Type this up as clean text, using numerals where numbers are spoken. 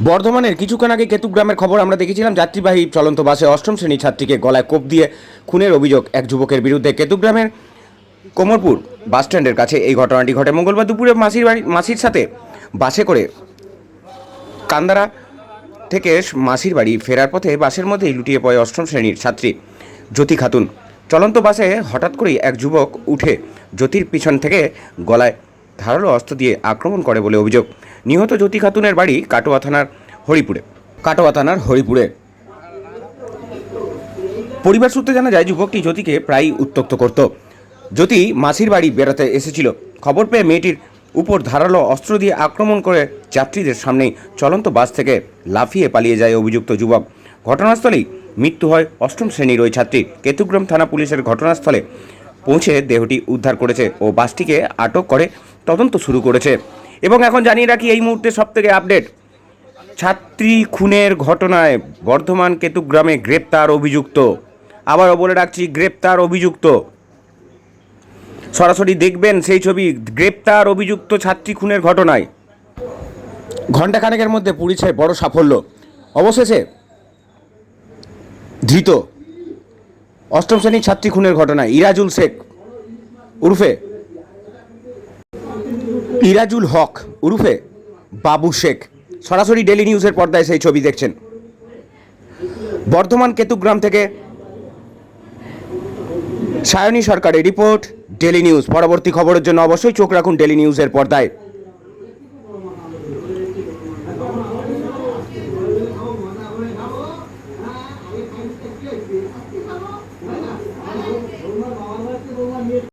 বর্ধমানের কিছুক্ষণ আগে কেতুগ্রামের খবর আমরা দেখেছিলাম। যাত্রীবাহী চলন্ত বাসে অষ্টম শ্রেণীর ছাত্রীকে গলায় কোপ দিয়ে খুনের অভিযোগ এক যুবকের বিরুদ্ধে। কেতুগ্রামের কোমরপুর বাসস্ট্যান্ডের কাছে এই ঘটনাটি ঘটে মঙ্গলবার দুপুরে মাসির সাথে বাসে করে কান্দারা থেকে মাসির বাড়ি ফেরার পথে বাসের মধ্যেই লুটিয়ে পড়ে অষ্টম শ্রেণীর ছাত্রী জ্যোতি খাতুন। চলন্ত বাসে হঠাৎ করেই এক যুবক উঠে জ্যোতির পিছন থেকে গলায় ধারালো অস্ত্র দিয়ে আক্রমণ করে বলে অভিযোগ। নিহত জ্যোতি খাতুনের বাড়ি কাটোয়া থানার হরিপুরে। পরিবার সূত্রে জানা যায়, যুবকটি জ্যোতিকে প্রায়ই উত্ত্যক্ত করত। জ্যোতি মাসির বাড়ি বেড়াতে এসেছিল। খবর পেয়ে মেয়েটির উপর ধারালো অস্ত্র দিয়ে আক্রমণ করে যাত্রীদের সামনেই চলন্ত বাস থেকে লাফিয়ে পালিয়ে যায় অভিযুক্ত যুবক। ঘটনাস্থলেই মৃত্যু হয় অষ্টম শ্রেণীর ওই ছাত্রী। কেতুগ্রাম থানা পুলিশের ঘটনাস্থলে পৌঁছে দেহটি উদ্ধার করেছে ও বাসটিকে আটক করে তদন্ত শুরু করেছে। এবং এখন জানিয়ে রাখি এই মুহূর্তে সবথেকে আপডেট, ছাত্রী খুনের ঘটনায় বর্ধমান কেতুগ্রামে গ্রেপ্তার অভিযুক্ত। আবারও বলে রাখছি, গ্রেপ্তার অভিযুক্ত। সরাসরি দেখবেন সেই ছবি। গ্রেপ্তার অভিযুক্ত ছাত্রী খুনের ঘটনায় ঘণ্টাখানেকের মধ্যে পুলিশের বড় সাফল্য। অবশেষে ধৃত অষ্টম শ্রেণীর ছাত্রী খুনের ঘটনায় ইরাজুল হক উরুফে বাবু শেখ। সরাসরি ডেলি নিউজের পর্দায় সেই ছবি দেখছেন। বর্ধমান কেতুগ্রাম থেকে সায়নী সরকারের রিপোর্ট, ডেলি নিউজ। পরবর্তী খবরের জন্য অবশ্যই চোখ রাখুন ডেলি নিউজের পর্দায়।